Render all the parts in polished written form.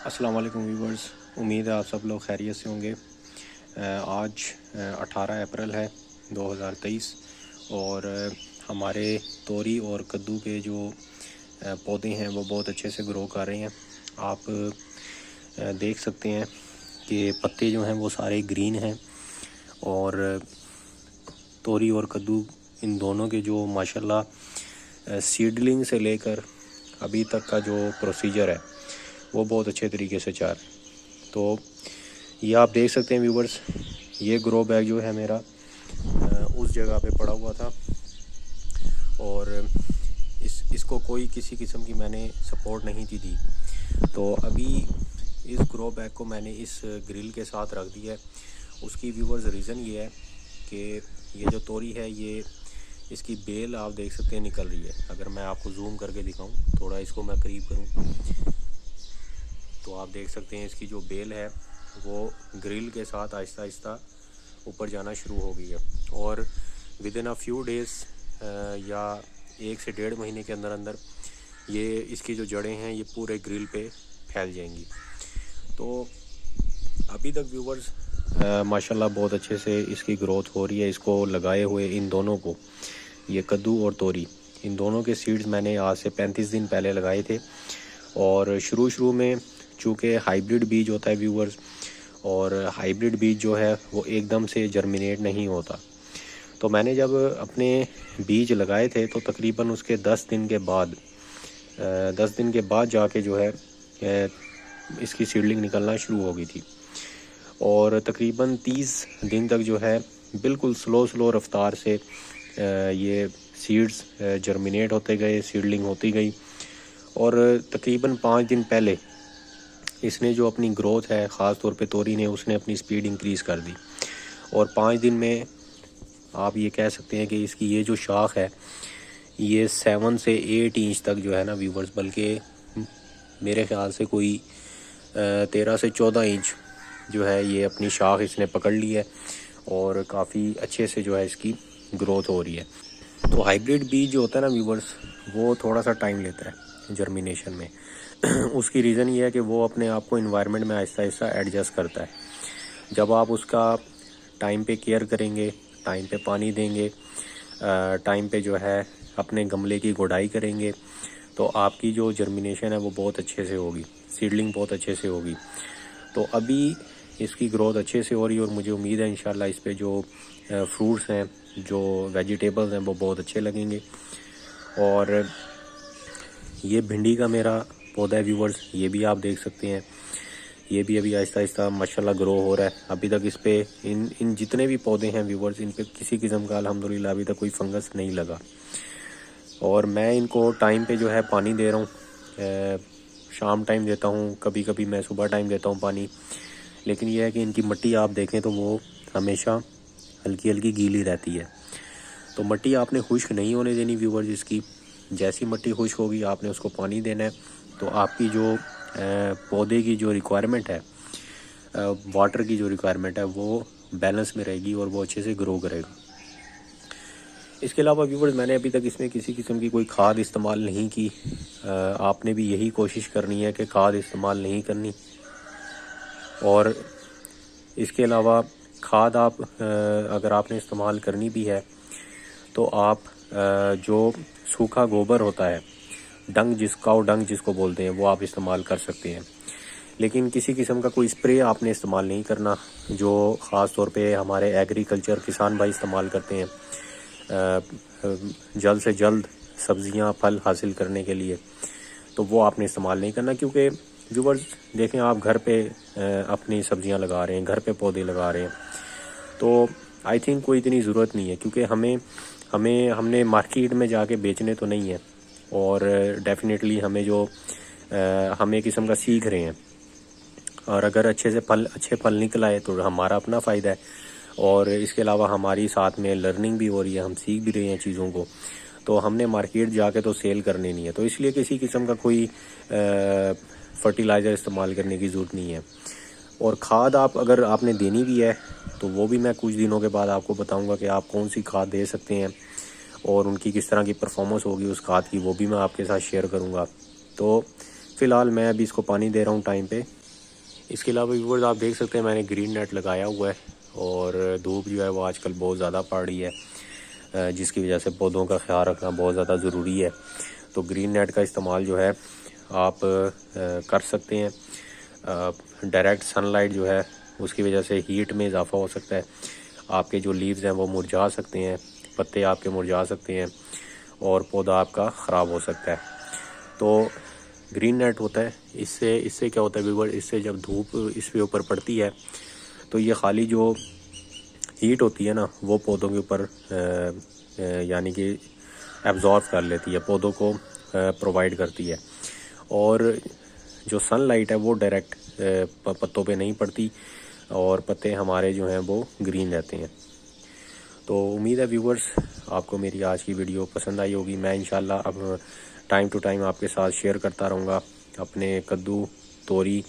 अस्सलाम वालेकुम व्यूवर्स, उम्मीद है आप सब लोग खैरियत से होंगे। आज 18 अप्रैल है 2023 और हमारे तोरी और कद्दू के जो पौधे हैं वो बहुत अच्छे से ग्रो कर रहे हैं। आप देख सकते हैं कि पत्ते जो हैं वो सारे ग्रीन हैं और तोरी और कद्दू इन दोनों के जो माशाल्लाह सीडलिंग से लेकर अभी तक का जो प्रोसीजर है वो बहुत अच्छे तरीके से चल रहा है। तो ये आप देख सकते हैं व्यूवर्स, ये ग्रो बैग जो है मेरा उस जगह पे पड़ा हुआ था और इसको कोई किसी किस्म की मैंने सपोर्ट नहीं दी। तो अभी इस ग्रो बैग को मैंने इस ग्रिल के साथ रख दिया है। उसकी व्यूवर्स रीज़न ये है कि ये जो तोरी है ये इसकी बेल आप देख सकते हैं निकल रही है। अगर मैं आपको जूम करके दिखाऊं, थोड़ा इसको मैं करीब करूं तो आप देख सकते हैं इसकी जो बेल है वो ग्रिल के साथ आहिस्ता आहिस्ता ऊपर जाना शुरू हो गई है और with in a few days या 1 से 1.5 महीने के अंदर अंदर ये इसकी जो जड़ें हैं ये पूरे ग्रिल पे फैल जाएंगी। तो अभी तक व्यूवर्स माशाल्लाह बहुत अच्छे से इसकी ग्रोथ हो रही है। इसको लगाए हुए इन दोनों को, ये कद्दू और तोरी, इन दोनों के सीड्स मैंने आज से 35 दिन पहले लगाए थे और शुरू में चूँकि हाइब्रिड बीज होता है व्यूवर्स, और हाइब्रिड बीज जो है वो एकदम से जर्मिनेट नहीं होता। तो मैंने जब अपने बीज लगाए थे तो तकरीबन उसके 10 दिन के बाद जाके जो है इसकी सीडलिंग निकलना शुरू हो गई थी और तकरीबन 30 दिन तक जो है बिल्कुल स्लो रफ्तार से ये सीड्स जर्मिनेट होते गए, सीडलिंग होती गई और तकरीबन 5 दिन पहले इसने जो अपनी ग्रोथ है, ख़ास तौर पे तोरी ने, उसने अपनी स्पीड इंक्रीज़ कर दी और 5 दिन में आप ये कह सकते हैं कि इसकी ये जो शाख है ये 7 से 8 इंच तक जो है ना व्यूवर्स, बल्कि मेरे ख़्याल से कोई 13 से 14 इंच जो है ये अपनी शाख इसने पकड़ ली है और काफ़ी अच्छे से जो है इसकी ग्रोथ हो रही है। तो हाइब्रिड बीज जो होता है ना व्यूवर्स, वो थोड़ा सा टाइम लेता है जर्मिनेशन में। उसकी रीज़न ये है कि वो अपने आप को इन्वायरमेंट में आहिस्ता आहिस्ता एडजस्ट करता है। जब आप उसका टाइम पे केयर करेंगे, टाइम पे पानी देंगे, टाइम पे जो है अपने गमले की गुड़ाई करेंगे, तो आपकी जो जर्मिनेशन है वो बहुत अच्छे से होगी, सीडलिंग बहुत अच्छे से होगी। तो अभी इसकी ग्रोथ अच्छे से हो रही है और मुझे उम्मीद है इंशाल्लाह इस पे जो फ्रूट्स हैं, जो वेजिटेबल्स हैं वो बहुत अच्छे लगेंगे। और ये भिंडी का मेरा पौधा है व्यूवर्स, ये भी आप देख सकते हैं, ये भी अभी आहिस्ता आहिस्ता माशाल्लाह ग्रो हो रहा है। अभी तक इस पे इन जितने भी पौधे हैं व्यूवर्स, इन पे किसी किस्म का अल्हम्दुलिल्लाह अभी तक कोई फंगस नहीं लगा और मैं इनको टाइम पे जो है पानी दे रहा हूँ। शाम टाइम देता हूँ, कभी कभी मैं सुबह टाइम देता हूँ पानी। लेकिन यह है कि इनकी मिट्टी आप देखें तो वो हमेशा हल्की हल्की गीली रहती है। तो मिट्टी आपने खुश्क नहीं होने देनी व्यूवर्स। इसकी जैसी मिट्टी खुश्क होगी आपने उसको पानी देना है, तो आपकी जो पौधे की जो रिक्वायरमेंट है, वाटर की जो रिक्वायरमेंट है, वो बैलेंस में रहेगी और वो अच्छे से ग्रो करेगा। इसके अलावा व्यूवर्स मैंने अभी तक इसमें किसी किस्म की कोई खाद इस्तेमाल नहीं की। आपने भी यही कोशिश करनी है कि खाद इस्तेमाल नहीं करनी। और इसके अलावा खाद आप अगर आपने इस्तेमाल करनी भी है तो आप जो सूखा गोबर होता है, डंग काऊ डंग जिसको बोलते हैं, वो आप इस्तेमाल कर सकते हैं। लेकिन किसी किस्म का कोई स्प्रे आपने इस्तेमाल नहीं करना, जो ख़ास तौर पे हमारे एग्रीकल्चर किसान भाई इस्तेमाल करते हैं जल्द से जल्द सब्जियां फल हासिल करने के लिए। तो वो आपने इस्तेमाल नहीं करना, क्योंकि व्यूवर्स देखें, आप घर पे अपनी सब्जियां लगा रहे हैं, घर पे पौधे लगा रहे हैं, तो आई थिंक कोई इतनी ज़रूरत नहीं है, क्योंकि हमने मार्केट में जाके बेचने तो नहीं है। और डेफिनेटली हम एक किस्म का सीख रहे हैं और अगर अच्छे फल निकल आए तो हमारा अपना फ़ायदा है और इसके अलावा हमारी साथ में लर्निंग भी हो रही है, हम सीख भी रहे हैं चीज़ों को। तो हमने मार्केट जाके तो सेल करने नहीं है, तो इसलिए किसी किस्म का कोई फर्टिलाइज़र इस्तेमाल करने की ज़रूरत नहीं है। और खाद अगर आपने देनी भी है तो वो भी मैं कुछ दिनों के बाद आपको बताऊंगा कि आप कौन सी खाद दे सकते हैं और उनकी किस तरह की परफॉर्मेंस होगी उस खाद की, वो भी मैं आपके साथ शेयर करूंगा। तो फ़िलहाल मैं अभी इसको पानी दे रहा हूँ टाइम पे। इसके अलावा व्यूअर्स आप देख सकते हैं मैंने ग्रीन नेट लगाया हुआ है और धूप जो है वो आजकल बहुत ज़्यादा पड़ रही है, जिसकी वजह से पौधों का ख्याल रखना बहुत ज़्यादा ज़रूरी है। तो ग्रीन नेट का इस्तेमाल जो है आप कर सकते हैं। डायरेक्ट सनलाइट जो है उसकी वजह से हीट में इजाफा हो सकता है, आपके जो लीव्स हैं वो मुरझा सकते हैं, पत्ते आपके मुरझा सकते हैं और पौधा आपका ख़राब हो सकता है। तो ग्रीन नेट होता है, इससे क्या होता है व्यूअर, इससे जब धूप इसके ऊपर पड़ती है तो ये खाली जो हीट होती है ना वो पौधों के ऊपर यानी कि एब्जॉर्ब कर लेती है, पौधों को प्रोवाइड करती है। और जो सनलाइट है वो डायरेक्ट पत्तों पे नहीं पड़ती और पत्ते हमारे जो हैं वो ग्रीन रहते हैं। तो उम्मीद है व्यूअर्स आपको मेरी आज की वीडियो पसंद आई होगी। मैं इंशाल्लाह अब टाइम टू टाइम आपके साथ शेयर करता रहूँगा अपने कद्दू, तोरी,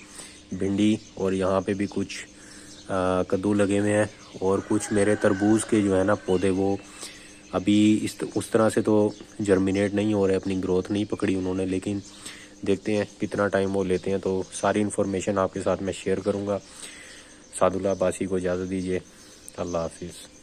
भिंडी और यहाँ पे भी कुछ कद्दू लगे हुए हैं और कुछ मेरे तरबूज के जो है ना पौधे वो अभी उस तरह से तो जर्मिनेट नहीं हो रहे, अपनी ग्रोथ नहीं पकड़ी उन्होंने, लेकिन देखते हैं कितना टाइम वो लेते हैं। तो सारी इन्फॉर्मेशन आपके साथ मैं शेयर करूँगा। सादुल्लाह अब्बासी को इजाज़त दीजिए। अल्लाह हाफिज़।